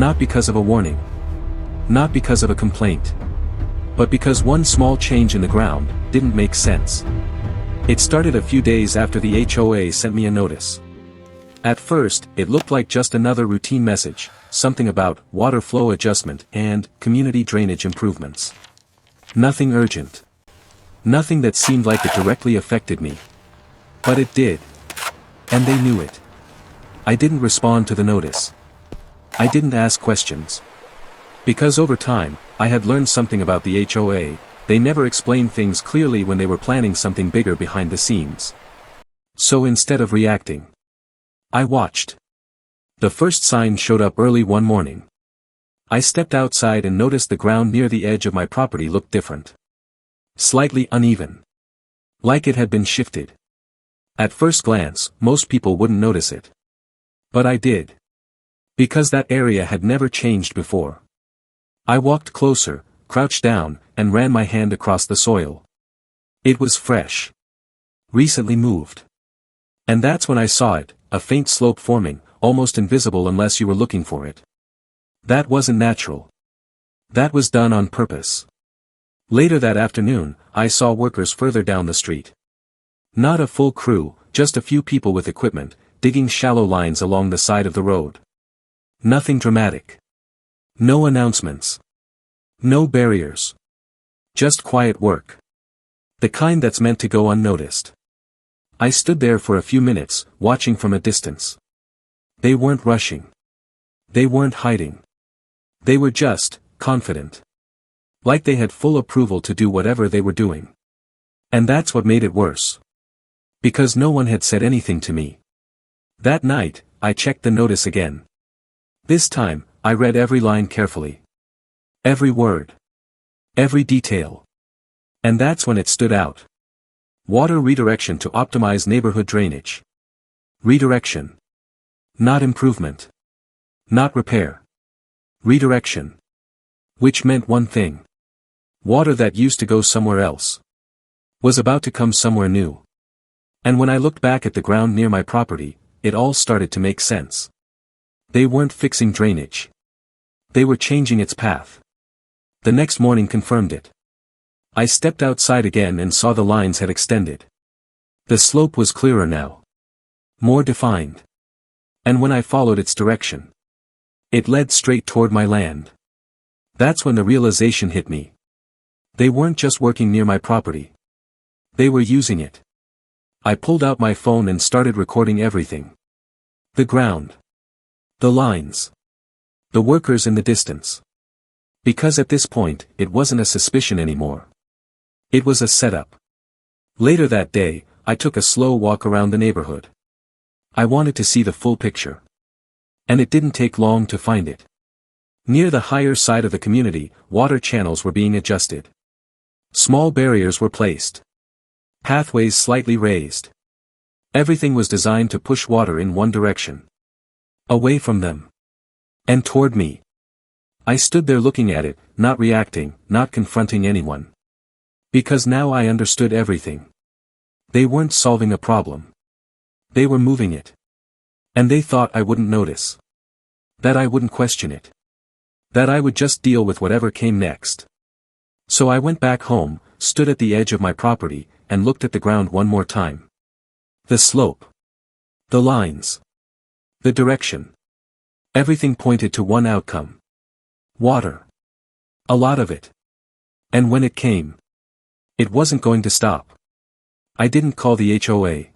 Not because of a warning. Not because of a complaint. But because one small change in the ground didn't make sense. It started a few days after the HOA sent me a notice. At first, it looked like just another routine message, something about water flow adjustment and community drainage improvements. Nothing urgent. Nothing that seemed like it directly affected me. But it did. And they knew it. I didn't respond to the notice. I didn't ask questions. Because over time, I had learned something about the HOA. They never explained things clearly when they were planning something bigger behind the scenes. So instead of reacting, I watched. The first sign showed up early one morning. I stepped outside and noticed the ground near the edge of my property looked different. Slightly uneven. Like it had been shifted. At first glance, most people wouldn't notice it. But I did. Because that area had never changed before. I walked closer, crouched down, and ran my hand across the soil. It was fresh. Recently moved. And that's when I saw it, a faint slope forming, almost invisible unless you were looking for it. That wasn't natural. That was done on purpose. Later that afternoon, I saw workers further down the street. Not a full crew, just a few people with equipment, digging shallow lines along the side of the road. Nothing dramatic. No announcements. No barriers. Just quiet work. The kind that's meant to go unnoticed. I stood there for a few minutes, watching from a distance. They weren't rushing. They weren't hiding. They were just, confident. Like they had full approval to do whatever they were doing. And that's what made it worse. Because no one had said anything to me. That night, I checked the notice again. This time, I read every line carefully. Every word. Every detail. And that's when it stood out. Water redirection to optimize neighborhood drainage. Redirection. Not improvement. Not repair. Redirection. Which meant one thing. Water that used to go somewhere else was about to come somewhere new. And when I looked back at the ground near my property, it all started to make sense. They weren't fixing drainage. They were changing its path. The next morning confirmed it. I stepped outside again and saw the lines had extended. The slope was clearer now. More defined. And when I followed its direction, it led straight toward my land. That's when the realization hit me. They weren't just working near my property. They were using it. I pulled out my phone and started recording everything. The ground. The lines. The workers in the distance. Because at this point, it wasn't a suspicion anymore. It was a setup. Later that day, I took a slow walk around the neighborhood. I wanted to see the full picture. And it didn't take long to find it. Near the higher side of the community, water channels were being adjusted. Small barriers were placed. Pathways slightly raised. Everything was designed to push water in one direction. Away from them. And toward me. I stood there looking at it, not reacting, not confronting anyone. Because now I understood everything. They weren't solving a problem. They were moving it. And they thought I wouldn't notice. That I wouldn't question it. That I would just deal with whatever came next. So I went back home, stood at the edge of my property, and looked at the ground one more time. The slope. The lines. The direction. Everything pointed to one outcome. Water. A lot of it. And when it came, it wasn't going to stop. I didn't call the HOA.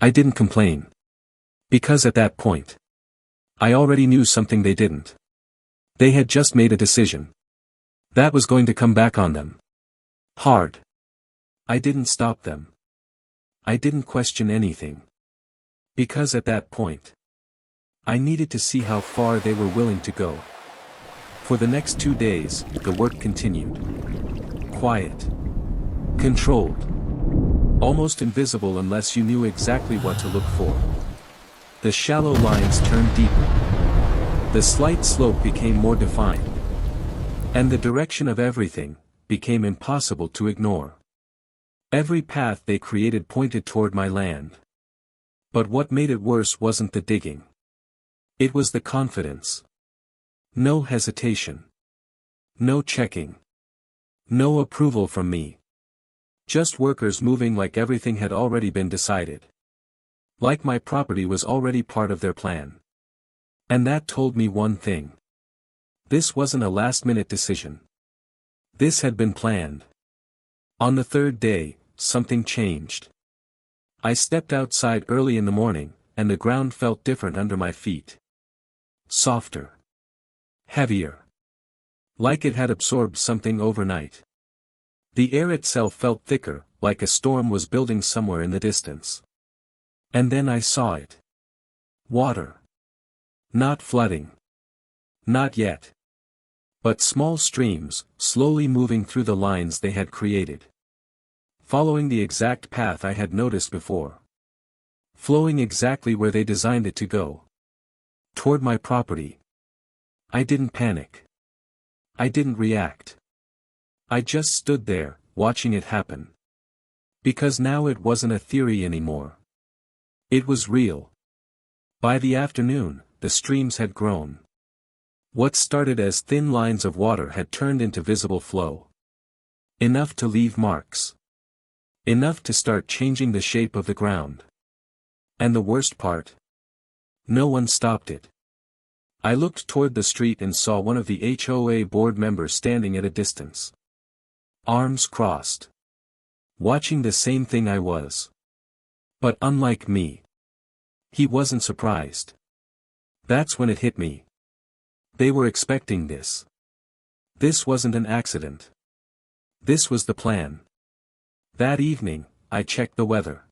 I didn't complain. Because at that point, I already knew something they didn't. They had just made a decision. That was going to come back on them. Hard. I didn't stop them. I didn't question anything. Because at that point, I needed to see how far they were willing to go. For the next 2 days, the work continued. Quiet. Controlled. Almost invisible unless you knew exactly what to look for. The shallow lines turned deeper. The slight slope became more defined. And the direction of everything became impossible to ignore. Every path they created pointed toward my land. But what made it worse wasn't the digging. It was the confidence. No hesitation. No checking. No approval from me. Just workers moving like everything had already been decided. Like my property was already part of their plan. And that told me one thing. This wasn't a last-minute decision. This had been planned. On the third day, something changed. I stepped outside early in the morning, and the ground felt different under my feet. Softer. Heavier. Like it had absorbed something overnight. The air itself felt thicker, like a storm was building somewhere in the distance. And then I saw it. Water. Not flooding. Not yet. But small streams, slowly moving through the lines they had created. Following the exact path I had noticed before. Flowing exactly where they designed it to go. Toward my property. I didn't panic. I didn't react. I just stood there, watching it happen. Because now it wasn't a theory anymore. It was real. By the afternoon, the streams had grown. What started as thin lines of water had turned into visible flow. Enough to leave marks. Enough to start changing the shape of the ground. And the worst part? No one stopped it. I looked toward the street and saw one of the HOA board members standing at a distance. Arms crossed. Watching the same thing I was. But unlike me. He wasn't surprised. That's when it hit me. They were expecting this. This wasn't an accident. This was the plan. That evening, I checked the weather.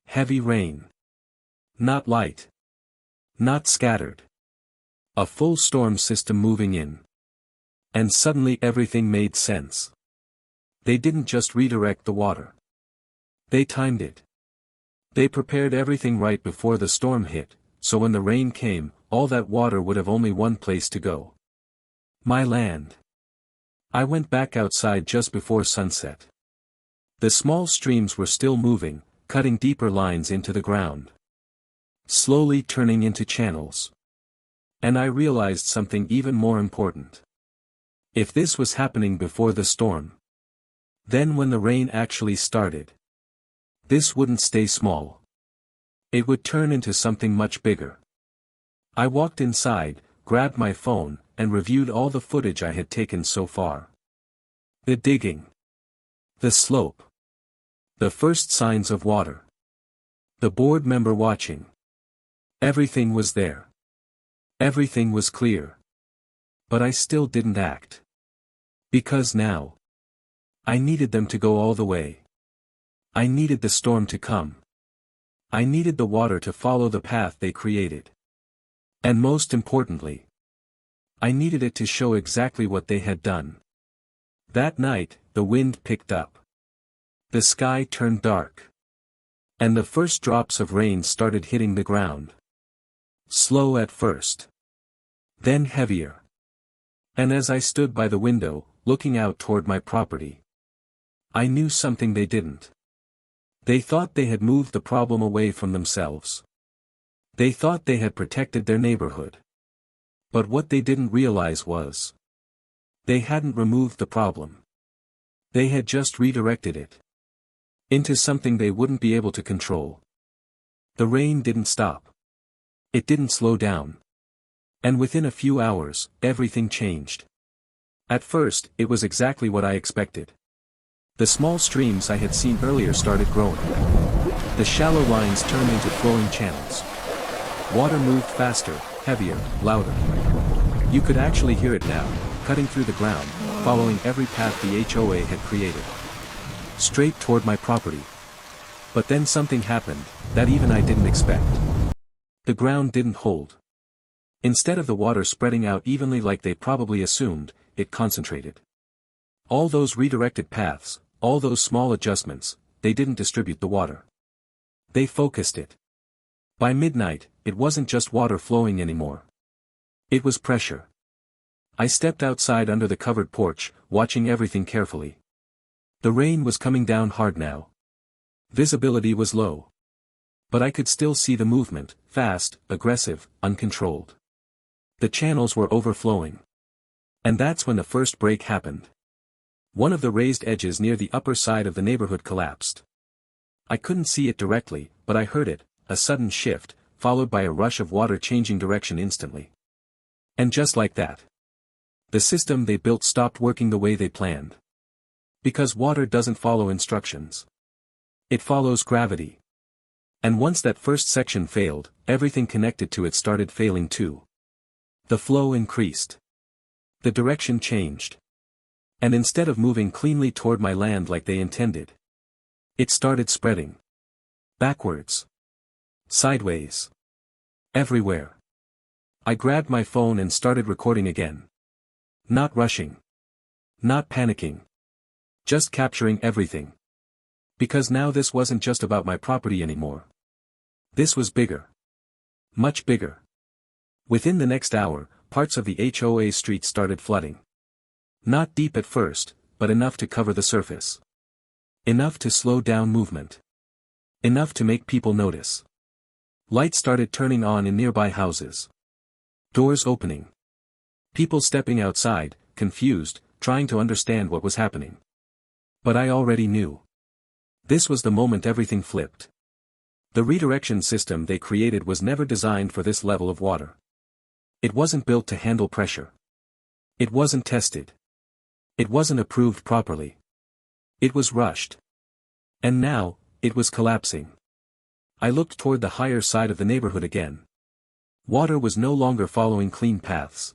Heavy rain. Not light. Not scattered. A full storm system moving in. And suddenly everything made sense. They didn't just redirect the water. They timed it. They prepared everything right before the storm hit, so when the rain came, all that water would have only one place to go. My land. I went back outside just before sunset. The small streams were still moving, cutting deeper lines into the ground. Slowly turning into channels. And I realized something even more important. If this was happening before the storm, then when the rain actually started, this wouldn't stay small. It would turn into something much bigger. I walked inside, grabbed my phone, and reviewed all the footage I had taken so far. The digging. The slope. The first signs of water. The board member watching. Everything was there. Everything was clear. But I still didn't act. Because now, I needed them to go all the way. I needed the storm to come. I needed the water to follow the path they created. And most importantly, I needed it to show exactly what they had done. That night, the wind picked up. The sky turned dark. And the first drops of rain started hitting the ground. Slow at first. Then heavier. And as I stood by the window, looking out toward my property, I knew something they didn't. They thought they had moved the problem away from themselves. They thought they had protected their neighborhood. But what they didn't realize was, they hadn't removed the problem. They had just redirected it into something they wouldn't be able to control. The rain didn't stop. It didn't slow down. And within a few hours, everything changed. At first, it was exactly what I expected. The small streams I had seen earlier started growing. The shallow lines turned into flowing channels. Water moved faster, heavier, louder. You could actually hear it now, cutting through the ground, following every path the HOA had created. Straight toward my property. But then something happened, that even I didn't expect. The ground didn't hold. Instead of the water spreading out evenly like they probably assumed, it concentrated. All those redirected paths, all those small adjustments, they didn't distribute the water. They focused it. By midnight, it wasn't just water flowing anymore. It was pressure. I stepped outside under the covered porch, watching everything carefully. The rain was coming down hard now. Visibility was low. But I could still see the movement, fast, aggressive, uncontrolled. The channels were overflowing. And that's when the first break happened. One of the raised edges near the upper side of the neighborhood collapsed. I couldn't see it directly, but I heard it, a sudden shift, followed by a rush of water changing direction instantly. And just like that, the system they built stopped working the way they planned. Because water doesn't follow instructions. It follows gravity. And once that first section failed, everything connected to it started failing too. The flow increased. The direction changed. And instead of moving cleanly toward my land like they intended, it started spreading. Backwards. Sideways. Everywhere. I grabbed my phone and started recording again. Not rushing. Not panicking. Just capturing everything. Because now this wasn't just about my property anymore. This was bigger. Much bigger. Within the next hour, parts of the HOA street started flooding. Not deep at first, but enough to cover the surface. Enough to slow down movement. Enough to make people notice. Lights started turning on in nearby houses. Doors opening. People stepping outside, confused, trying to understand what was happening. But I already knew. This was the moment everything flipped. The redirection system they created was never designed for this level of water. It wasn't built to handle pressure. It wasn't tested. It wasn't approved properly. It was rushed. And now, it was collapsing. I looked toward the higher side of the neighborhood again. Water was no longer following clean paths.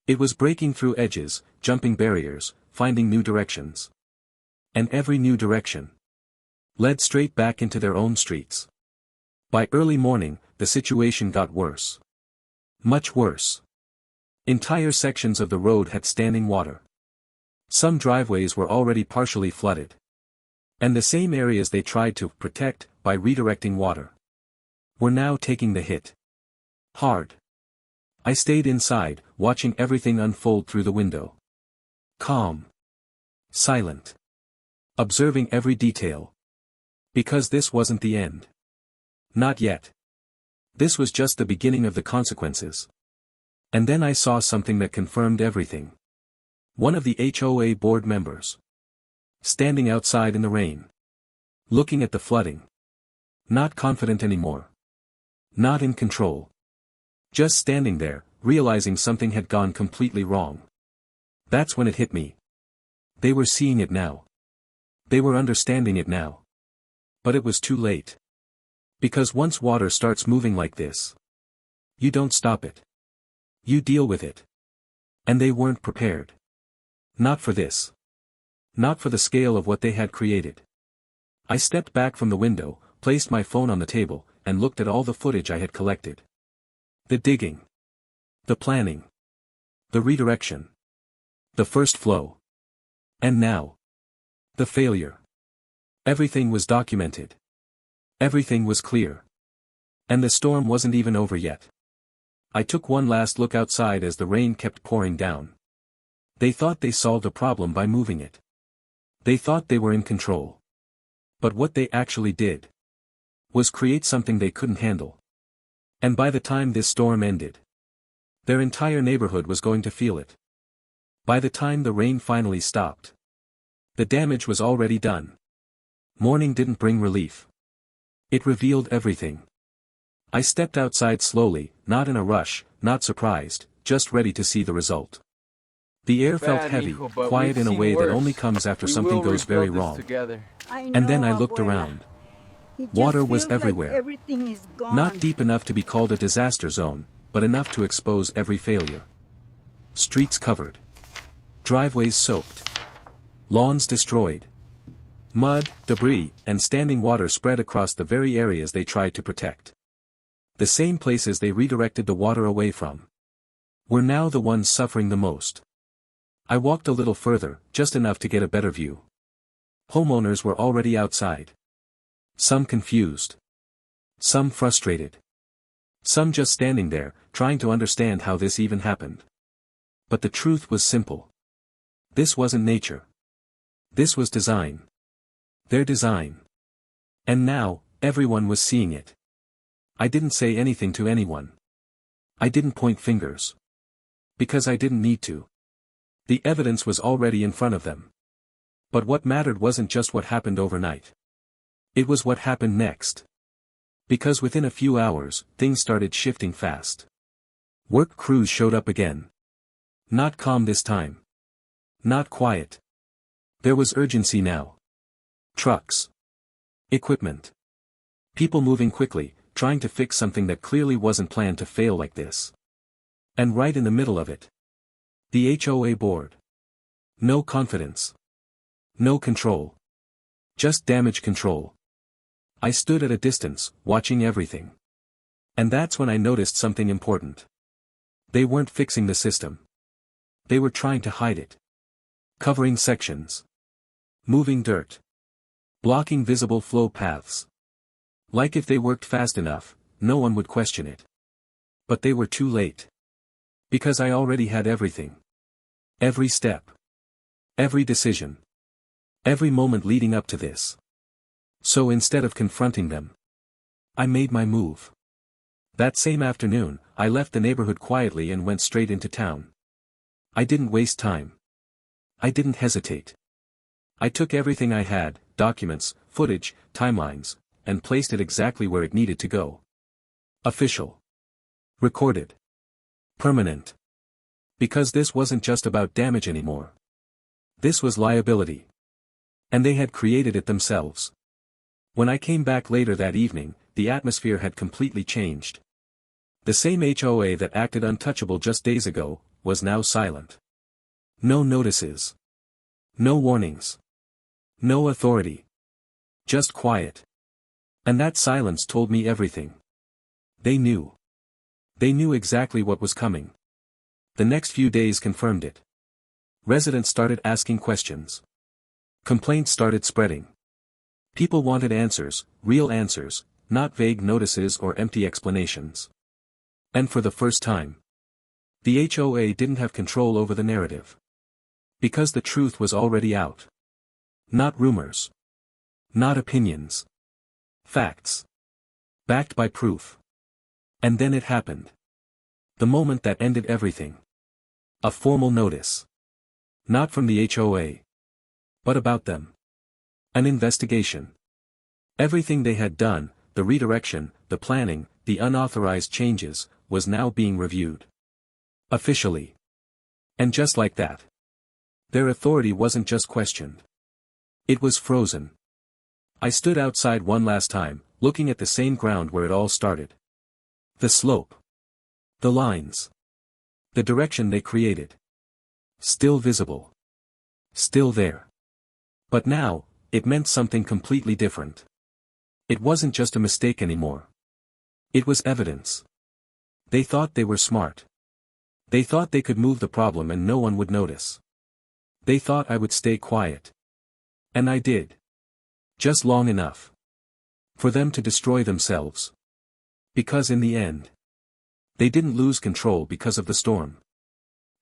It was breaking through edges, jumping barriers, finding new directions. And every new direction led straight back into their own streets. By early morning, the situation got worse. Much worse. Entire sections of the road had standing water. Some driveways were already partially flooded. And the same areas they tried to protect by redirecting water were now taking the hit. Hard. I stayed inside, watching everything unfold through the window. Calm. Silent. Observing every detail. Because this wasn't the end. Not yet. This was just the beginning of the consequences. And then I saw something that confirmed everything. One of the HOA board members. Standing outside in the rain. Looking at the flooding. Not confident anymore. Not in control. Just standing there, realizing something had gone completely wrong. That's when it hit me. They were seeing it now. They were understanding it now. But it was too late. Because once water starts moving like this, you don't stop it. You deal with it. And they weren't prepared. Not for this. Not for the scale of what they had created. I stepped back from the window, placed my phone on the table, and looked at all the footage I had collected. The digging. The planning. The redirection. The first flow. And now. The failure. Everything was documented. Everything was clear. And the storm wasn't even over yet. I took one last look outside as the rain kept pouring down. They thought they solved a problem by moving it. They thought they were in control. But what they actually did was create something they couldn't handle. And by the time this storm ended, their entire neighborhood was going to feel it. By the time the rain finally stopped, the damage was already done. Morning didn't bring relief. It revealed everything. I stepped outside slowly, not in a rush, not surprised, just ready to see the result. The air felt heavy, quiet in a way that only comes after something goes very wrong. And then I looked around. Water was everywhere. Not deep enough to be called a disaster zone, but enough to expose every failure. Streets covered. Driveways soaked. Lawns destroyed. Mud, debris, and standing water spread across the very areas they tried to protect. The same places they redirected the water away from were now the ones suffering the most. I walked a little further, just enough to get a better view. Homeowners were already outside. Some confused. Some frustrated. Some just standing there, trying to understand how this even happened. But the truth was simple. This wasn't nature. This was design. Their design. And now, everyone was seeing it. I didn't say anything to anyone. I didn't point fingers. Because I didn't need to. The evidence was already in front of them. But what mattered wasn't just what happened overnight. It was what happened next. Because within a few hours, things started shifting fast. Work crews showed up again. Not calm this time. Not quiet. There was urgency now. Trucks. Equipment. People moving quickly, trying to fix something that clearly wasn't planned to fail like this. And right in the middle of it. The HOA board. No confidence. No control. Just damage control. I stood at a distance, watching everything. And that's when I noticed something important. They weren't fixing the system. They were trying to hide it. Covering sections. Moving dirt. Blocking visible flow paths. Like if they worked fast enough, no one would question it. But they were too late. Because I already had everything. Every step. Every decision. Every moment leading up to this. So instead of confronting them, I made my move. That same afternoon, I left the neighborhood quietly and went straight into town. I didn't waste time. I didn't hesitate. I took everything I had, documents, footage, timelines, and placed it exactly where it needed to go. Official. Recorded. Permanent. Because this wasn't just about damage anymore. This was liability. And they had created it themselves. When I came back later that evening, the atmosphere had completely changed. The same HOA that acted untouchable just days ago, was now silent. No notices. No warnings. No authority. Just quiet. And that silence told me everything. They knew. They knew exactly what was coming. The next few days confirmed it. Residents started asking questions. Complaints started spreading. People wanted answers, real answers, not vague notices or empty explanations. And for the first time, the HOA didn't have control over the narrative. Because the truth was already out. Not rumors. Not opinions. Facts. Backed by proof. And then it happened. The moment that ended everything. A formal notice. Not from the HOA. But about them. An investigation. Everything they had done, the redirection, the planning, the unauthorized changes, was now being reviewed. Officially. And just like that. Their authority wasn't just questioned. It was frozen. I stood outside one last time, looking at the same ground where it all started. The slope. The lines. The direction they created. Still visible. Still there. But now, it meant something completely different. It wasn't just a mistake anymore. It was evidence. They thought they were smart. They thought they could move the problem and no one would notice. They thought I would stay quiet. And I did. Just long enough. For them to destroy themselves. Because in the end, they didn't lose control because of the storm.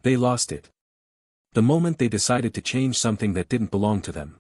They lost it. The moment they decided to change something that didn't belong to them.